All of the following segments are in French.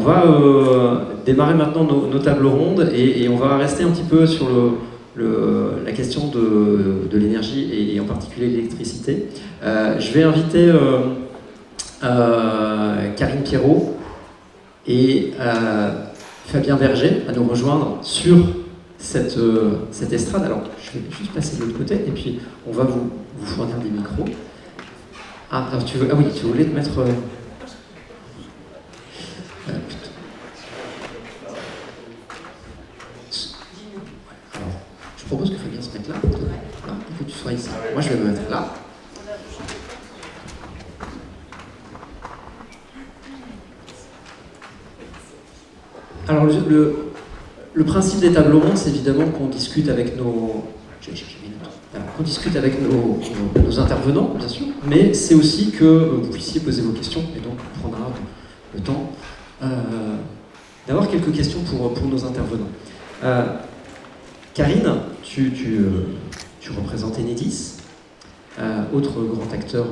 va démarrer maintenant nos tables rondes et on va rester un petit peu sur la question de l'énergie et en particulier l'électricité. Je vais inviter Karine Pierrot et Fabien Berger à nous rejoindre sur cette estrade. Alors, je vais juste passer de l'autre côté et puis on va vous fournir des micros. Ah, alors tu voulais te mettre... Alors, je propose que Fabien se mette là, et que tu sois ici. Moi, je vais me mettre là. Alors, le principe des tables rondes, c'est évidemment qu'on discute avec nos intervenants, bien sûr, mais c'est aussi que vous puissiez poser vos questions, et donc on prendra le temps d'avoir quelques questions pour nos intervenants. Karine, tu représentes Enedis, autre grand acteur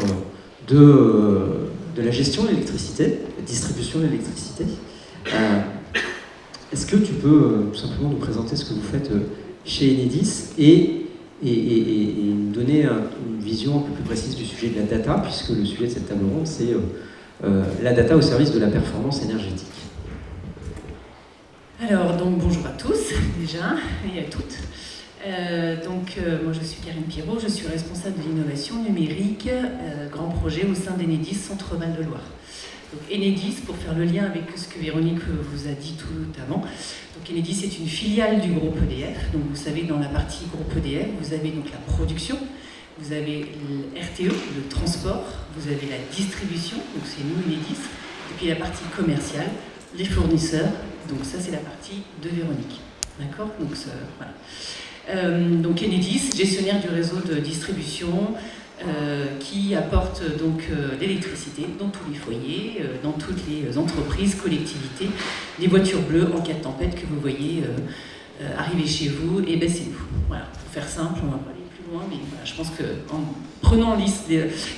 de la gestion de l'électricité, la distribution de l'électricité. Est-ce que tu peux tout simplement nous présenter ce que vous faites chez Enedis et nous donner une vision un peu plus précise du sujet de la data, puisque le sujet de cette table ronde, c'est la data au service de la performance énergétique. Alors, donc bonjour à tous, déjà, et à toutes. Moi je suis Karine Pierrot, je suis responsable de l'innovation numérique, grand projet au sein d'Enedis Centre Val de Loire. Donc Enedis, pour faire le lien avec ce que Véronique vous a dit tout avant, donc Enedis est une filiale du groupe EDF. Donc vous savez, dans la partie groupe EDF, vous avez donc la production, vous avez le RTE, le transport, vous avez la distribution, donc c'est nous Enedis, et puis la partie commerciale, les fournisseurs, donc ça c'est la partie de Véronique. D'accord ? Donc voilà. Donc Enedis, gestionnaire du réseau de distribution, qui apporte donc l'électricité dans tous les foyers, dans toutes les entreprises, collectivités, les voitures bleues en cas de tempête que vous voyez arriver chez vous, et ben c'est nous. Voilà, pour faire simple, on va pas aller plus loin, mais voilà, je pense qu'en prenant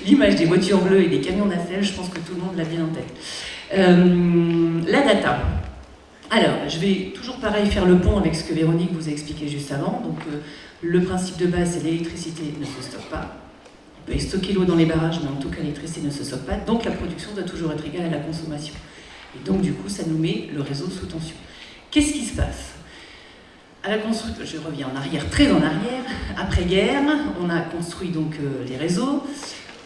l'image des voitures bleues et des camions nacelles, je pense que tout le monde l'a bien en tête. La data. Alors, je vais toujours pareil faire le pont avec ce que Véronique vous a expliqué juste avant. Donc, le principe de base, c'est l'électricité ne se stocke pas. On peut stocker l'eau dans les barrages, mais en tout cas, l'électricité ne se stocke pas. Donc, la production doit toujours être égale à la consommation. Et donc, du coup, ça nous met le réseau sous tension. Qu'est-ce qui se passe ? À la construction, je reviens en arrière, très en arrière. Après-guerre, on a construit donc les réseaux.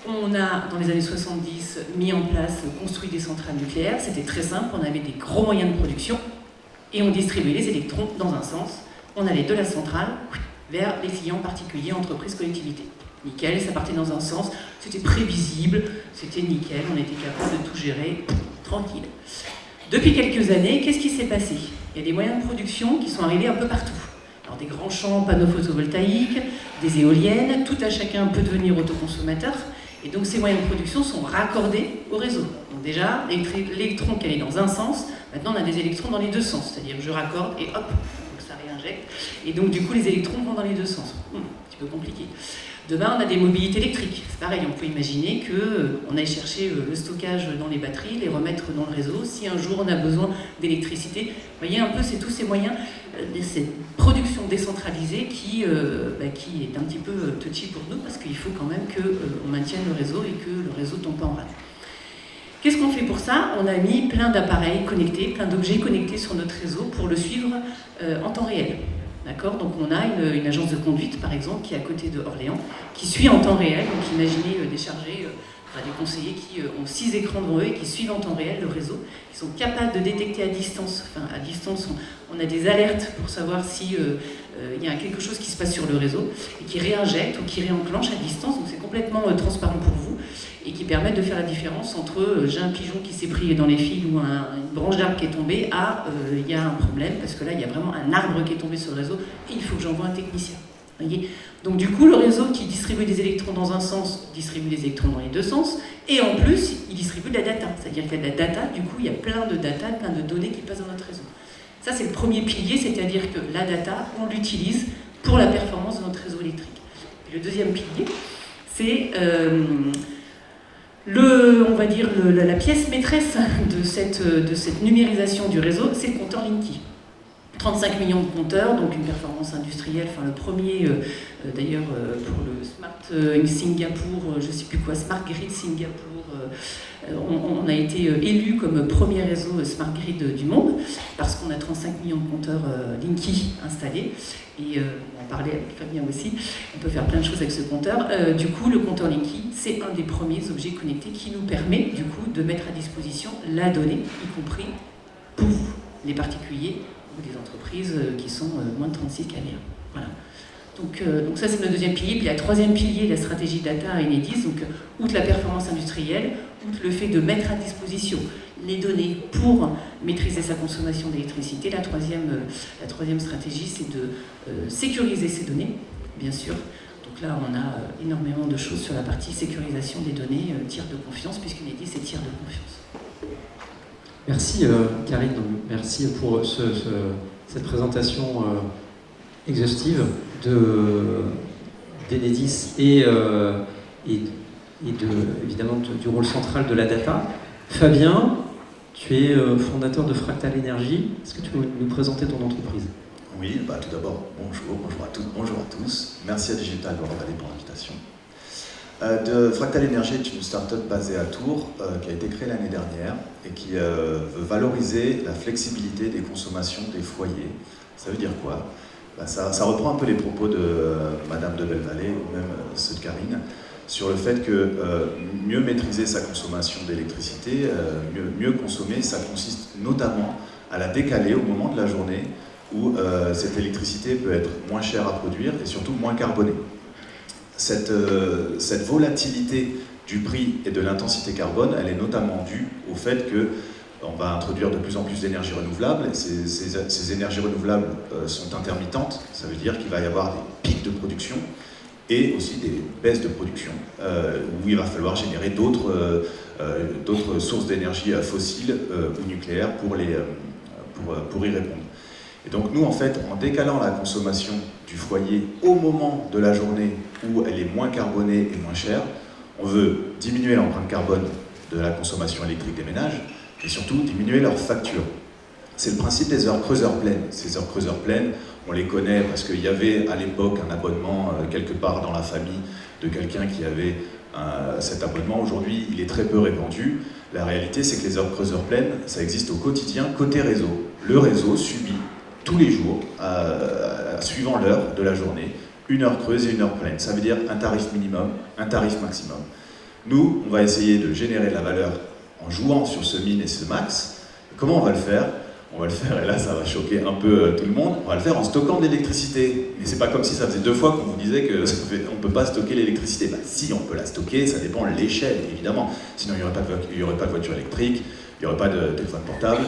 On a, dans les années 70, mis en place, construit des centrales nucléaires. C'était très simple, on avait des gros moyens de production et on distribuait les électrons dans un sens. On allait de la centrale vers les clients particuliers, entreprises, collectivités. Nickel, ça partait dans un sens, c'était prévisible, c'était nickel, on était capable de tout gérer, tranquille. Depuis quelques années, qu'est-ce qui s'est passé ? Il y a des moyens de production qui sont arrivés un peu partout. Alors des grands champs, panneaux photovoltaïques, des éoliennes, tout à chacun peut devenir autoconsommateur. Et donc ces moyens de production sont raccordés au réseau. Donc déjà, l'électron qui allait dans un sens, maintenant on a des électrons dans les deux sens. C'est-à-dire que je raccorde et hop, donc ça réinjecte. Et donc du coup les électrons vont dans les deux sens. Un petit peu compliqué. Demain on a des mobilités électriques. C'est pareil, on peut imaginer qu'on aille chercher le stockage dans les batteries, les remettre dans le réseau. Si un jour on a besoin d'électricité, vous voyez un peu, c'est tous ces moyens, cette production décentralisée qui est un petit peu touchy pour nous parce qu'il faut quand même qu'on maintienne le réseau et que le réseau ne tombe pas en rade. Qu'est-ce qu'on fait pour ça ? On a mis plein d'appareils connectés, plein d'objets connectés sur notre réseau pour le suivre en temps réel. D'accord ? Donc on a une agence de conduite, par exemple, qui est à côté de Orléans, qui suit en temps réel. Donc imaginez décharger des conseillers qui ont 6 écrans devant eux et qui suivent en temps réel le réseau, qui sont capables de détecter à distance. Enfin, à distance, on a des alertes pour savoir si il y a quelque chose qui se passe sur le réseau et qui réinjecte ou qui réenclenche à distance. Donc c'est complètement transparent pour vous et qui permet de faire la différence entre j'ai un pigeon qui s'est pris dans les fils ou une branche d'arbre qui est tombée à il y a un problème parce que là il y a vraiment un arbre qui est tombé sur le réseau et il faut que j'envoie un technicien. Voyez ? Donc du coup, le réseau qui distribue des électrons dans un sens distribue des électrons dans les deux sens, et en plus, il distribue de la data. C'est-à-dire qu'il y a de la data, du coup, il y a plein de data, plein de données qui passent dans notre réseau. Ça, c'est le premier pilier, c'est-à-dire que la data, on l'utilise pour la performance de notre réseau électrique. Et le deuxième pilier, c'est On va dire la pièce maîtresse de cette numérisation du réseau, c'est le compteur Linky. 35 millions de compteurs, donc une performance industrielle, enfin le premier d'ailleurs pour le Smart Singapour, je ne sais plus quoi, Smart Grid Singapour, on a été élu comme premier réseau Smart Grid du monde, parce qu'on a 35 millions de compteurs Linky installés, et on en parlait avec Fabien aussi, on peut faire plein de choses avec ce compteur. Du coup, le compteur Linky, c'est un des premiers objets connectés qui nous permet du coup de mettre à disposition la donnée, y compris pour les particuliers, des entreprises qui sont moins de 36 carrières. Voilà. Donc ça, c'est le deuxième pilier. Puis, il y a le troisième pilier, la stratégie data à Enedis. Donc, outre la performance industrielle, outre le fait de mettre à disposition les données pour maîtriser sa consommation d'électricité, la troisième stratégie, c'est de sécuriser ces données, bien sûr. Donc là, on a énormément de choses sur la partie sécurisation des données, tiers de confiance, puisqu'Enedis, c'est tiers de confiance. Merci Karine, merci pour cette présentation exhaustive d'Enedis et évidemment du rôle central de la data. Fabien, tu es fondateur de Fractal Energy. Est-ce que tu peux nous présenter ton entreprise? Oui, tout d'abord, bonjour à toutes, bonjour à tous. Merci à Digital World Valley pour l'invitation. Fractal Energy est une start-up basée à Tours qui a été créée l'année dernière et qui veut valoriser la flexibilité des consommations des foyers. Ça veut dire quoi? Ça reprend un peu les propos de Madame de Bellevallée ou même ceux de Karine sur le fait que mieux maîtriser sa consommation d'électricité, mieux consommer, ça consiste notamment à la décaler au moment de la journée où cette électricité peut être moins chère à produire et surtout moins carbonée. Cette volatilité du prix et de l'intensité carbone, elle est notamment due au fait qu'on va introduire de plus en plus d'énergies renouvelables. Ces énergies renouvelables sont intermittentes, ça veut dire qu'il va y avoir des pics de production et aussi des baisses de production, où il va falloir générer d'autres sources d'énergie fossiles ou nucléaires pour y répondre. Et donc nous, en fait, en décalant la consommation du foyer au moment de la journée où elle est moins carbonée et moins chère, on veut diminuer l'empreinte carbone de la consommation électrique des ménages et surtout diminuer leur facture. C'est le principe des heures creuseurs pleines. Ces heures creuseurs pleines, on les connaît parce qu'il y avait à l'époque un abonnement quelque part dans la famille de quelqu'un qui avait cet abonnement. Aujourd'hui, il est très peu répandu. La réalité, c'est que les heures creuseurs pleines, ça existe au quotidien côté réseau. Le réseau subit tous les jours, suivant l'heure de la journée, une heure creuse et une heure pleine. Ça veut dire un tarif minimum, un tarif maximum. Nous, on va essayer de générer de la valeur en jouant sur ce min et ce max. Comment on va le faire? On va le faire, et là ça va choquer un peu tout le monde, on va le faire en stockant de l'électricité. Mais c'est pas comme si ça faisait 2 fois qu'on vous disait qu'on ne peut pas stocker l'électricité. Si, on peut la stocker, ça dépend de l'échelle, évidemment. Sinon il n'y aurait pas de voiture électrique, il n'y aurait pas de téléphone portable.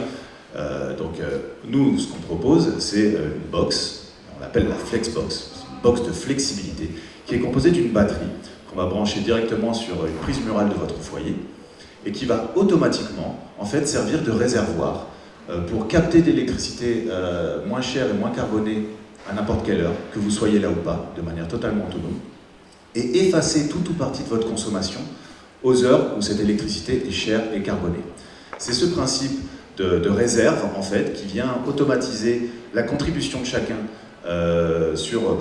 Nous, ce qu'on propose, c'est une box, on l'appelle la Flexbox, une box de flexibilité, qui est composée d'une batterie qu'on va brancher directement sur une prise murale de votre foyer, et qui va automatiquement, en fait, servir de réservoir pour capter de l'électricité moins chère et moins carbonée à n'importe quelle heure, que vous soyez là ou pas, de manière totalement autonome, et effacer tout ou partie de votre consommation aux heures où cette électricité est chère et carbonée. C'est ce principe de réserve, en fait, qui vient automatiser la contribution de chacun sur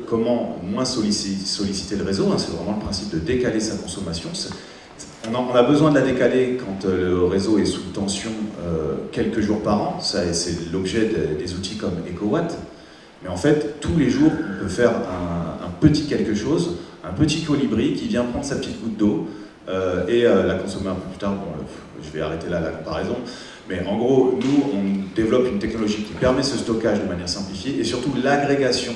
comment moins solliciter le réseau. C'est vraiment le principe de décaler sa consommation. On a besoin de la décaler quand le réseau est sous tension quelques jours par an. C'est l'objet des outils comme EcoWatt. Mais en fait, tous les jours, on peut faire un petit quelque chose, un petit colibri qui vient prendre sa petite goutte d'eau et la consommer un peu plus tard. Bon, je vais arrêter là la comparaison. Mais en gros, nous, on développe une technologie qui permet ce stockage de manière simplifiée et surtout l'agrégation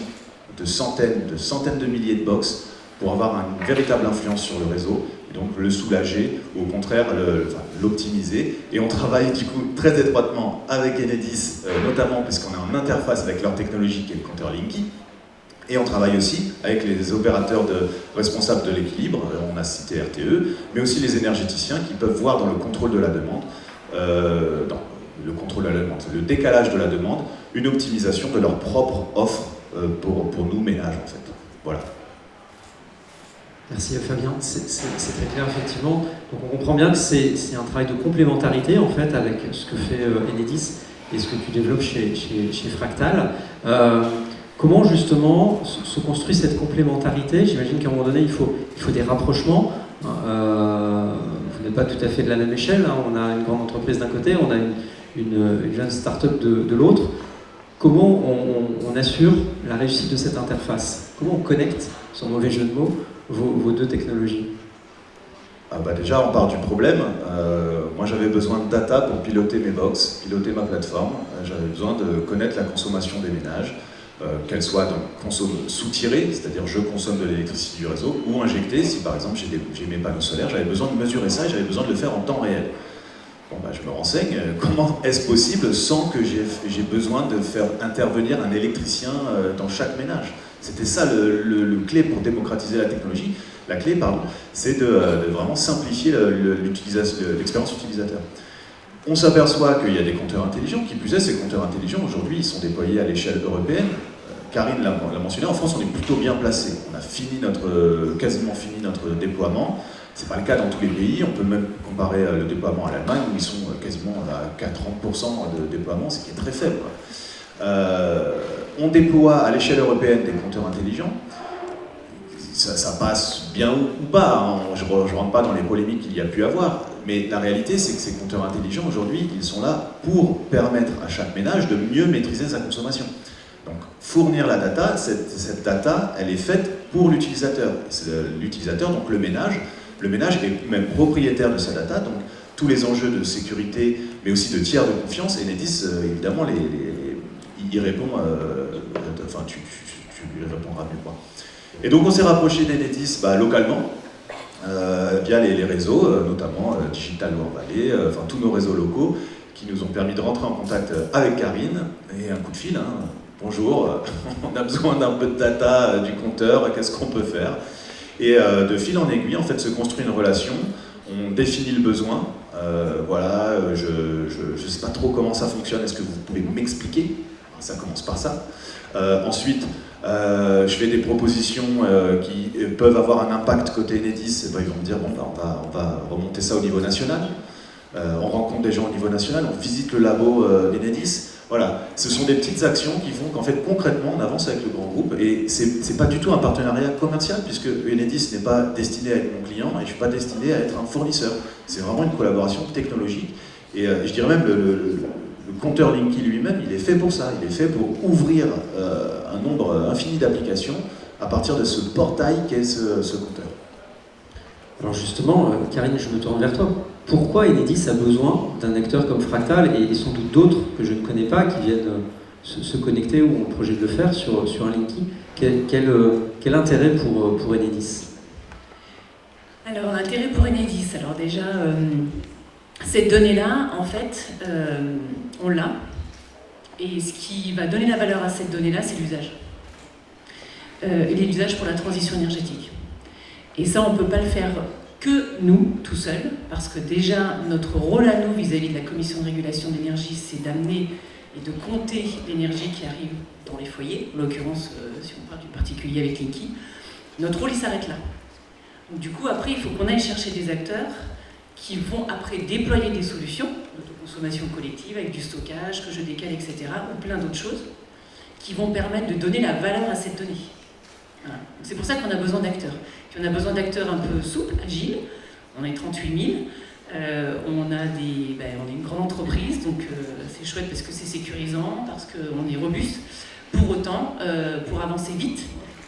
de centaines de milliers de box pour avoir une véritable influence sur le réseau, et donc le soulager ou au contraire l'optimiser. Et on travaille du coup très étroitement avec Enedis, notamment puisqu'on est en interface avec leur technologie qui est le compteur Linky. Et on travaille aussi avec les opérateurs responsables de l'équilibre, on a cité RTE, mais aussi les énergéticiens qui peuvent voir dans le contrôle de la demande, le décalage de la demande, une optimisation de leur propre offre pour nous ménages en fait. Voilà. Merci Fabien, c'est très clair effectivement. Donc on comprend bien que c'est un travail de complémentarité en fait avec ce que fait Enedis et ce que tu développes chez Fractal. Comment justement se construit cette complémentarité? J'imagine qu'à un moment donné il faut des rapprochements. Vous n'êtes pas tout à fait de la même échelle, hein. On a une grande entreprise d'un côté, on a une jeune start-up de l'autre. Comment on assure la réussite de cette interface? Comment on connecte, sans mauvais jeu de mots, vos deux technologies? Déjà, on part du problème. Moi, j'avais besoin de data pour piloter mes box, piloter ma plateforme. J'avais besoin de connaître la consommation des ménages, qu'elle soit donc soutirée, c'est-à-dire je consomme de l'électricité du réseau, ou injectée, si par exemple j'ai mes panneaux solaires, j'avais besoin de mesurer ça et j'avais besoin de le faire en temps réel. Bon, je me renseigne, comment est-ce possible sans que j'ai besoin de faire intervenir un électricien dans chaque ménage? C'était ça le clé pour démocratiser la technologie. La clé, c'est de vraiment simplifier l'expérience utilisateur. On s'aperçoit qu'il y a des compteurs intelligents, qui plus est, ces compteurs intelligents, aujourd'hui, ils sont déployés à l'échelle européenne. Karine l'a mentionné, en France, on est plutôt bien placé. On a quasiment fini notre déploiement. Ce n'est pas le cas dans tous les pays. On peut même comparer le déploiement à l'Allemagne, où ils sont quasiment à 30% de déploiement, ce qui est très faible. On déploie à l'échelle européenne des compteurs intelligents. Ça passe bien ou pas, hein. Je ne rentre pas dans les polémiques qu'il y a pu avoir, mais la réalité c'est que ces compteurs intelligents aujourd'hui, ils sont là pour permettre à chaque ménage de mieux maîtriser sa consommation. Donc fournir la data, cette data, elle est faite pour l'utilisateur. L'utilisateur, donc le ménage est même propriétaire de sa data, donc tous les enjeux de sécurité, mais aussi de tiers de confiance, Enedis, évidemment, il y répond, enfin tu lui répondras mieux quoi. Et donc on s'est rapproché d'Enedis localement, via les réseaux, notamment Digital Loire Vallée, enfin tous nos réseaux locaux, qui nous ont permis de rentrer en contact avec Karine, et un coup de fil, hein. Bonjour, on a besoin d'un peu de data du compteur, qu'est-ce qu'on peut faire? Et de fil en aiguille, en fait, se construit une relation, on définit le besoin, voilà, je ne sais pas trop comment ça fonctionne, est-ce que vous pouvez m'expliquer? Ça commence par ça. Ensuite, je fais des propositions qui peuvent avoir un impact côté Enedis. Ils vont me dire, bon, on va remonter ça au niveau national. On rencontre des gens au niveau national, on visite le labo Enedis. Voilà, ce sont des petites actions qui font qu'en fait, concrètement, on avance avec le grand groupe. Et c'est pas du tout un partenariat commercial, puisque Enedis n'est pas destiné à être mon client et je suis pas destiné à être un fournisseur. C'est vraiment une collaboration technologique. Et je dirais même le compteur Linky lui-même, il est fait pour ça. Il est fait pour ouvrir un nombre infini d'applications à partir de ce portail qu'est ce compteur. Alors justement, Karine, je me tourne vers toi. Pourquoi Enedis a besoin d'un acteur comme Fractal et sans doute d'autres que je ne connais pas qui viennent se connecter ou ont le projet de le faire sur un Linky? Quel intérêt pour Enedis? Alors, l'intérêt pour Enedis, alors déjà, cette donnée-là, en fait, on l'a. Et ce qui va donner la valeur à cette donnée-là, c'est l'usage. Et l'usage pour la transition énergétique. Et ça, on ne peut pas le faire que nous, tout seuls, parce que déjà, notre rôle à nous vis-à-vis de la Commission de régulation de l'énergie, c'est d'amener et de compter l'énergie qui arrive dans les foyers, en l'occurrence, si on parle du particulier avec Linky. Notre rôle, il s'arrête là. Donc du coup, après, il faut qu'on aille chercher des acteurs qui vont après déployer des solutions d'autoconsommation collective avec du stockage, que je décale, etc., ou plein d'autres choses, qui vont permettre de donner la valeur à cette donnée. Voilà. C'est pour ça qu'on a besoin d'acteurs. Puis on a besoin d'acteurs un peu souples, agiles. On est 38 000. On est une grande entreprise, donc c'est chouette parce que c'est sécurisant, parce qu'on est robuste. Pour autant, pour avancer vite,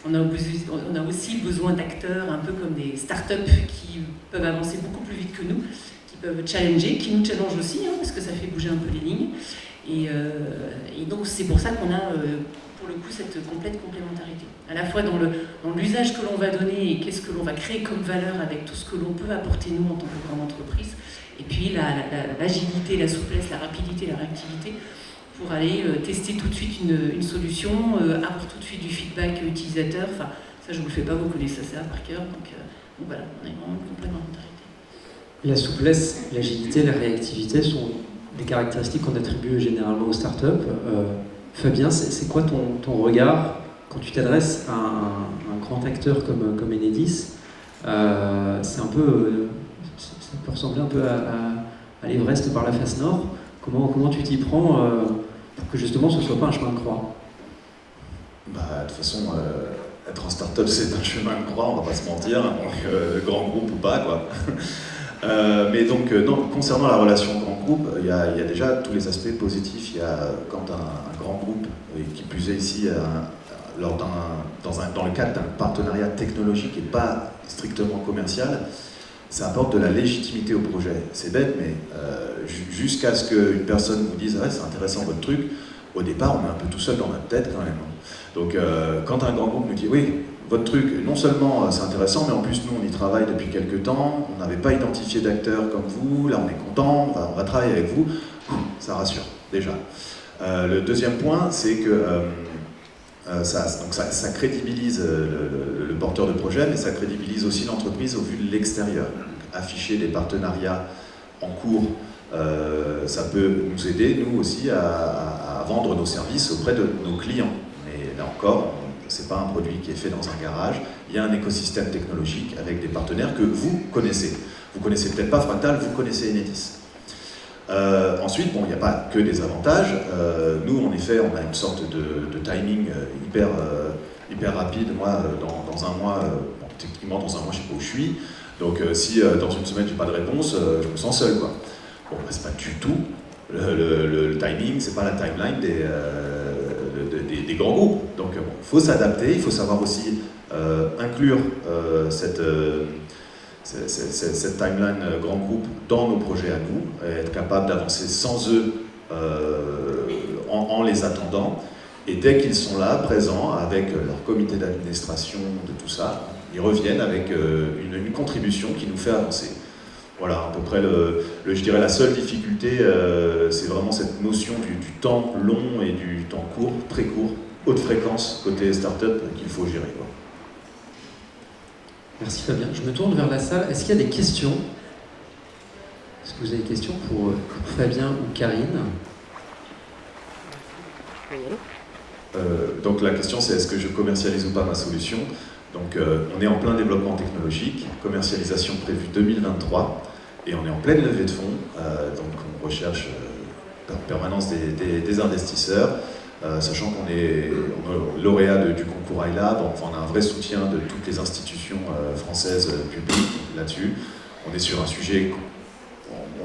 on a aussi besoin d'acteurs un peu comme des startups qui peuvent avancer beaucoup plus vite que nous, qui peuvent challenger, qui nous challengent aussi, hein, parce que ça fait bouger un peu les lignes. Et donc c'est pour ça qu'on a pour le coup cette complète complémentarité. À la fois dans l'usage que l'on va donner et qu'est-ce que l'on va créer comme valeur avec tout ce que l'on peut apporter nous en tant que grande entreprise, et puis l'agilité, la souplesse, la rapidité, la réactivité pour aller tester tout de suite une solution, avoir tout de suite du feedback utilisateur. Enfin, ça je ne vous le fais pas, vous connaissez ça par cœur, donc voilà, on a vraiment une complémentarité. La souplesse, l'agilité, la réactivité sont des caractéristiques qu'on attribue généralement aux startups. Fabien, c'est quoi ton regard quand tu t'adresses à un grand acteur comme Enedis? C'est un peu, ça peut ressembler un peu à l'Everest par la face nord. Comment tu t'y prends pour que justement ce ne soit pas un chemin de croix? Bah, de toute façon, être en start-up, c'est un chemin de croix, on va pas se mentir, donc, grand groupe ou pas, quoi. Mais donc, non, concernant la relation grand groupe, il y a déjà tous les aspects positifs. Il y a, quand un grand groupe, et qui plus est ici, dans le cadre d'un partenariat technologique et pas strictement commercial, ça apporte de la légitimité au projet. C'est bête, mais jusqu'à ce qu'une personne vous dise « ouais, c'est intéressant votre truc », au départ, on est un peu tout seul dans notre tête quand même. Donc, quand un grand groupe nous dit « oui, votre truc, non seulement c'est intéressant, mais en plus, nous, on y travaille depuis quelques temps, on n'avait pas identifié d'acteurs comme vous, là, on est content, on va travailler avec vous », ça rassure, déjà. Le deuxième point, c'est que ça crédibilise le porteur de projet, mais ça crédibilise aussi l'entreprise au vu de l'extérieur. Afficher des partenariats en cours, ça peut nous aider, nous aussi, à vendre nos services auprès de nos clients. Mais là encore, c'est pas un produit qui est fait dans un garage, il y a un écosystème technologique avec des partenaires que vous connaissez. Vous connaissez peut-être pas Fractal, vous connaissez Enedis. Ensuite, bon, il n'y a pas que des avantages. Nous, en effet, on a une sorte de timing hyper rapide. Moi, dans un mois, bon, techniquement, dans un mois, je ne sais pas où je suis. Donc, si dans une semaine, je n'ai pas de réponse, je me sens seul, quoi. Bon, bah, c'est pas du tout le timing, c'est pas la timeline des grands groupes. Donc, bon, il faut s'adapter, il faut savoir aussi inclure cette timeline grand groupe dans nos projets à nous, et être capable d'avancer sans eux en les attendant. Et dès qu'ils sont là, présents, avec leur comité d'administration, de tout ça, ils reviennent avec une contribution qui nous fait avancer. Voilà, à peu près, je dirais la seule difficulté, c'est vraiment cette notion du temps long et du temps court, très court, haute fréquence côté start-up qu'il faut gérer, quoi. Merci Fabien. Je me tourne vers la salle. Est-ce qu'il y a des questions? Est-ce que vous avez des questions pour Fabien ou Karine? Donc la question c'est est-ce que je commercialise ou pas ma solution? Donc on est en plein développement technologique, commercialisation prévue 2023, et on est en pleine levée de fonds, donc on recherche en permanence des investisseurs. Sachant qu'on est lauréat du concours iLab, enfin, on a un vrai soutien de toutes les institutions françaises publiques là-dessus. On est sur un sujet,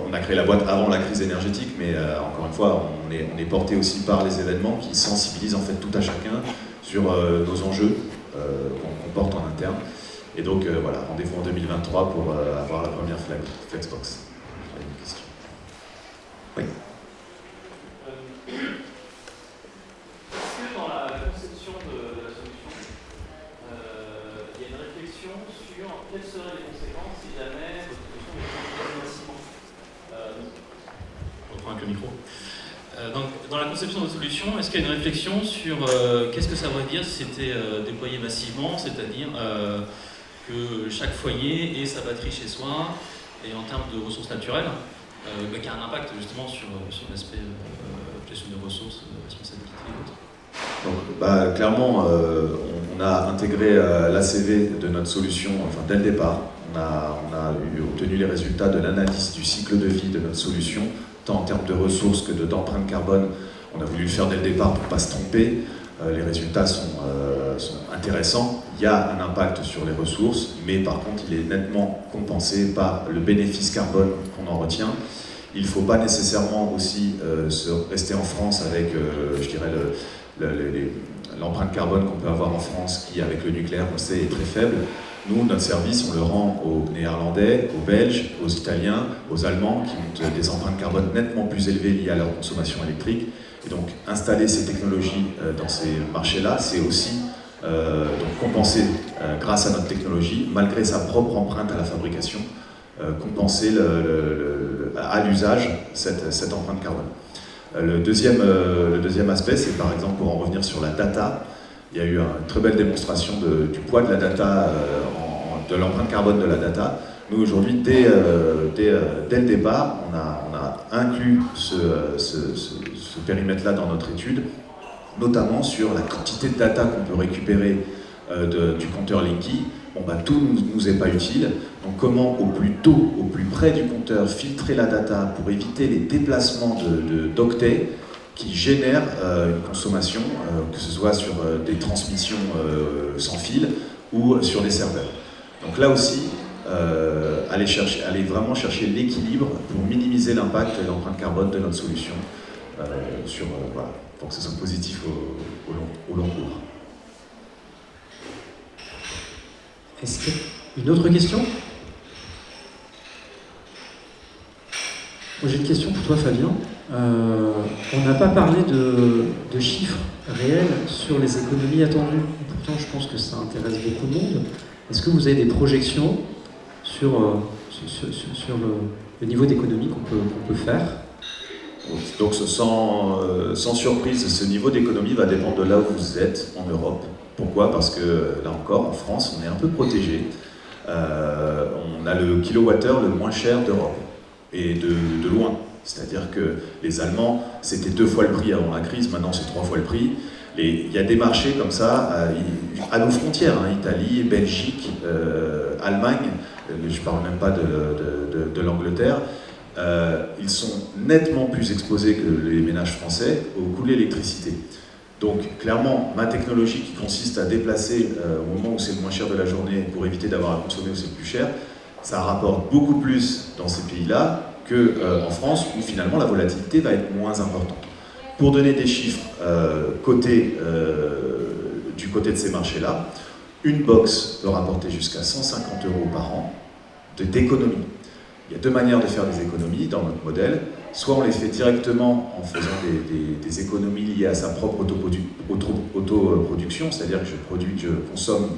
on a créé la boîte avant la crise énergétique, mais encore une fois, on est porté aussi par les événements qui sensibilisent en fait tout à chacun sur nos enjeux qu'on porte en interne. Et donc voilà, rendez-vous en 2023 pour avoir la première Flexbox. Une question. Oui. Quelles seraient les conséquences si jamais votre solution est massivement Je reprends avec le micro. Donc, dans la conception de votre solution, est-ce qu'il y a une réflexion sur qu'est-ce que ça voudrait dire si c'était déployé massivement, c'est-à-dire que chaque foyer ait sa batterie chez soi, et en termes de ressources naturelles, qui a un impact justement sur l'aspect gestion des ressources, responsabilité et autres. Donc, clairement, on a intégré l'ACV de notre solution, enfin dès le départ. On a obtenu les résultats de l'analyse du cycle de vie de notre solution, tant en termes de ressources que d'empreinte carbone. On a voulu le faire dès le départ pour ne pas se tromper. Les résultats sont intéressants. Il y a un impact sur les ressources, mais par contre, il est nettement compensé par le bénéfice carbone qu'on en retient. Il ne faut pas nécessairement aussi rester en France avec, je dirais, l'empreinte carbone qu'on peut avoir en France, qui avec le nucléaire, on le sait, est très faible. Nous, notre service, on le rend aux Néerlandais, aux Belges, aux Italiens, aux Allemands, qui ont des empreintes carbone nettement plus élevées liées à leur consommation électrique. Et donc, installer ces technologies dans ces marchés-là, c'est aussi donc compenser, grâce à notre technologie, malgré sa propre empreinte à la fabrication, compenser à l'usage cette empreinte carbone. Le deuxième aspect, c'est par exemple, pour en revenir sur la data, il y a eu une très belle démonstration du poids de la data, de l'empreinte carbone de la data. Nous, aujourd'hui, dès le départ, on a inclus ce périmètre-là dans notre étude, notamment sur la quantité de data qu'on peut récupérer du compteur Linky tout ne nous est pas utile. Donc comment au plus tôt, au plus près du compteur, filtrer la data pour éviter les déplacements d'octets qui génèrent une consommation, que ce soit sur des transmissions sans fil ou sur des serveurs. Donc là aussi, aller vraiment chercher l'équilibre pour minimiser l'impact et l'empreinte carbone de notre solution voilà, pour que ce soit positif au long cours. Est-ce qu'il y a une autre question? J'ai une question pour toi, Fabien. On n'a pas parlé de chiffres réels sur les économies attendues. Pourtant, je pense que ça intéresse beaucoup de monde. Est-ce que vous avez des projections sur le niveau d'économie qu'on peut faire? Donc sans surprise, ce niveau d'économie va dépendre de là où vous êtes en Europe. Pourquoi? Parce que là encore, en France, on est un peu protégé. On a le kilowattheure le moins cher d'Europe, et de loin. C'est-à-dire que les Allemands, c'était 2 fois le prix avant la crise, maintenant c'est 3 fois le prix. Il y a des marchés comme ça, à nos frontières, hein, Italie, Belgique, Allemagne, je ne parle même pas de l'Angleterre, ils sont nettement plus exposés que les ménages français au coût de l'électricité. Donc clairement, ma technologie qui consiste à déplacer au moment où c'est le moins cher de la journée pour éviter d'avoir à consommer où c'est le plus cher, ça rapporte beaucoup plus dans ces pays-là qu'en France où finalement la volatilité va être moins importante. Pour donner des chiffres du côté de ces marchés-là, une box peut rapporter jusqu'à 150 € par an d'économie. Il y a 2 manières de faire des économies dans notre modèle. Soit on les fait directement en faisant des économies liées à sa propre autoproduction, c'est-à-dire que je consomme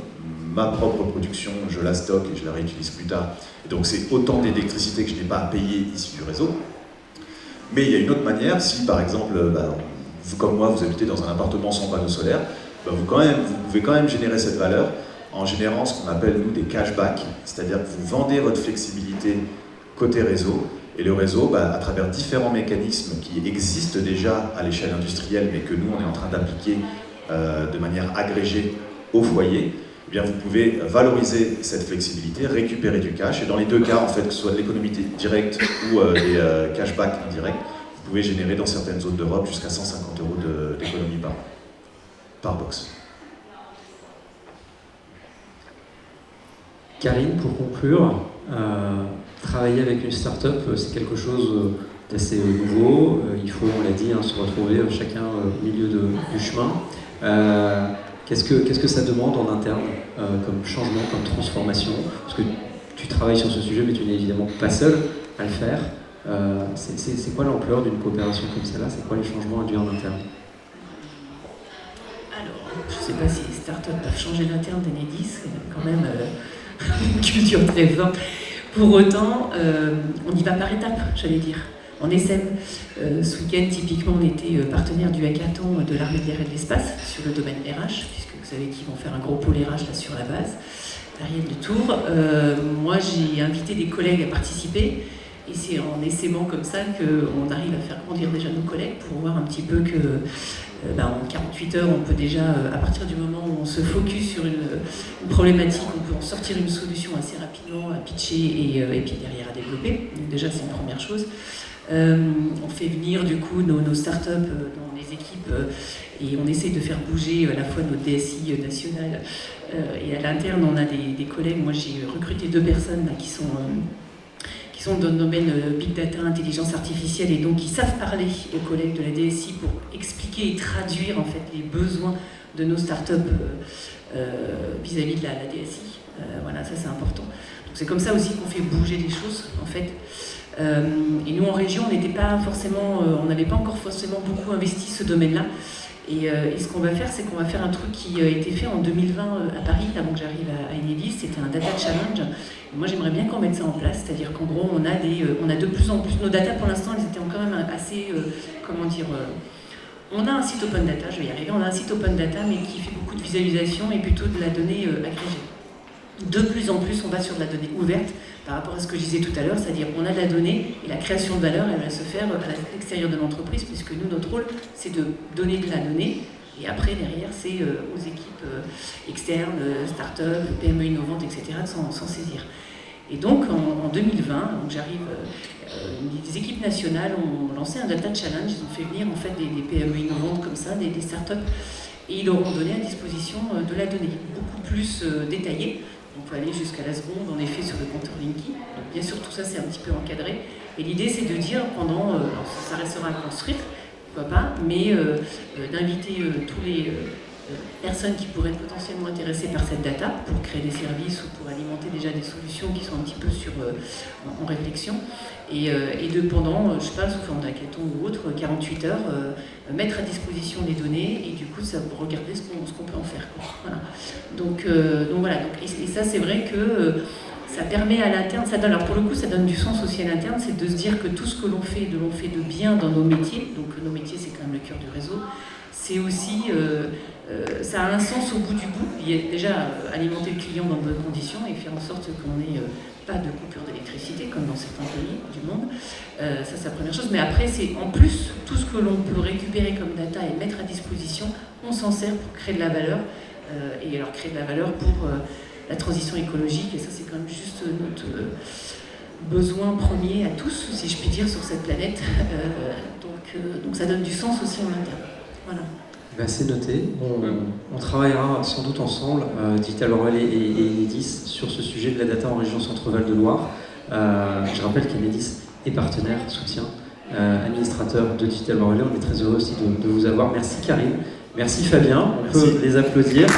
ma propre production, je la stocke et je la réutilise plus tard. Et donc c'est autant d'électricité que je n'ai pas à payer ici du réseau. Mais il y a une autre manière, si par exemple, vous comme moi, vous habitez dans un appartement sans panneaux solaires, vous pouvez quand même générer cette valeur en générant ce qu'on appelle nous des cashbacks, c'est-à-dire que vous vendez votre flexibilité côté réseau, et le réseau, à travers différents mécanismes qui existent déjà à l'échelle industrielle, mais que nous on est en train d'appliquer de manière agrégée au foyer, eh bien, vous pouvez valoriser cette flexibilité, récupérer du cash, et dans les 2 cas, en fait, que ce soit de l'économie directe ou des cashbacks indirects, vous pouvez générer dans certaines zones d'Europe jusqu'à 150 € d'économie par box. Karine, pour conclure, travailler avec une start-up, c'est quelque chose d'assez nouveau. Il faut, on l'a dit, se retrouver chacun au milieu du chemin. Qu'est-ce que ça demande en interne comme changement, comme transformation? Parce que tu travailles sur ce sujet, mais tu n'es évidemment pas seul à le faire. C'est quoi l'ampleur d'une coopération comme celle-là? C'est quoi les changements induits en interne? Alors, je ne sais pas si les startups peuvent changer l'interne d'Enedis, c'est quand même une culture très forte. Pour autant, on y va par étapes, j'allais dire. On essaie. Ce week-end, typiquement, on était partenaire du hackathon de l'Armée de l'air et de l'espace sur le domaine RH, puisque vous savez qu'ils vont faire un gros pôle RH là sur la base, Ariel de Tours. Moi, j'ai invité des collègues à participer, et c'est en essaimant comme ça qu'on arrive à faire grandir déjà nos collègues pour voir un petit peu que en 48 heures, on peut déjà, à partir du moment où on se focus sur une problématique, on peut en sortir une solution assez rapidement à pitcher et puis derrière à développer. Donc déjà, c'est une première chose. On fait venir du coup nos startups dans les équipes et on essaie de faire bouger à la fois notre DSI nationale et à l'interne, on a des collègues. Moi, j'ai recruté 2 personnes là, qui sont dans le domaine Big Data, intelligence artificielle, et donc qui savent parler aux collègues de la DSI pour expliquer et traduire en fait les besoins de nos startups vis-à-vis de la DSI. Voilà, ça c'est important. Donc c'est comme ça aussi qu'on fait bouger les choses en fait. Et nous en région, on n'était pas forcément, on n'avait pas encore forcément beaucoup investi ce domaine-là. Et ce qu'on va faire, c'est qu'on va faire un truc qui a été fait en 2020 à Paris, avant que j'arrive à Enedis. C'était un data challenge. Et moi, j'aimerais bien qu'on mette ça en place, c'est-à-dire qu'en gros, on a de plus en plus nos data. Pour l'instant, elles étaient quand même assez, on a un site open data. Je vais y arriver. On a un site open data, mais qui fait beaucoup de visualisation et plutôt de la donnée agrégée. De plus en plus, on va sur de la donnée ouverte par rapport à ce que je disais tout à l'heure, c'est-à-dire qu'on a de la donnée et la création de valeur, elle va se faire à l'extérieur de l'entreprise, puisque nous, notre rôle, c'est de donner de la donnée Et après, derrière, c'est aux équipes externes, start-up, PME innovantes, etc., de s'en saisir. Et donc, en 2020, donc j'arrive, des équipes nationales ont lancé un data challenge. Ils ont fait venir en fait des PME innovantes comme ça, des start-up, et ils leur ont donné à disposition de la donnée beaucoup plus détaillée. On peut aller jusqu'à la seconde, en effet, sur le compteur Linky. Donc, bien sûr, tout ça, c'est un petit peu encadré. Et l'idée, c'est de dire pendant, alors ça restera à construire, pourquoi pas, mais d'inviter tous les personnes qui pourraient être potentiellement intéressées par cette data pour créer des services ou pour alimenter déjà des solutions qui sont un petit peu en réflexion, et de pendant, je sais pas, sous forme d'hackathon ou autre, 48 heures, mettre à disposition les données et du coup ça vous regarder ce qu'on peut en faire, quoi. Voilà. Donc voilà, et ça c'est vrai que ça permet à l'interne, ça donne, alors pour le coup ça donne du sens aussi à l'interne, c'est de se dire que tout ce que l'on fait de bien dans nos métiers, donc nos métiers c'est quand même le cœur du réseau, c'est aussi, ça a un sens au bout du bout. Il y a déjà alimenter le client dans de bonnes conditions et faire en sorte qu'on n'ait pas de coupure d'électricité, comme dans certains pays du monde. Ça, c'est la première chose. Mais après, c'est en plus, tout ce que l'on peut récupérer comme data et mettre à disposition, on s'en sert pour créer de la valeur. Et alors, créer de la valeur pour la transition écologique. Et ça, c'est quand même juste notre besoin premier à tous, si je puis dire, sur cette planète. Donc ça donne du sens aussi en interne. Voilà. Ben, c'est noté. On travaillera sans doute ensemble, Digital Relay et Enedis, sur ce sujet de la data en région Centre-Val de Loire. Je rappelle qu'Enedis est partenaire, soutien, administrateur de Digital Relay. On est très heureux aussi de vous avoir. Merci Karine, merci Fabien, on peut les applaudir.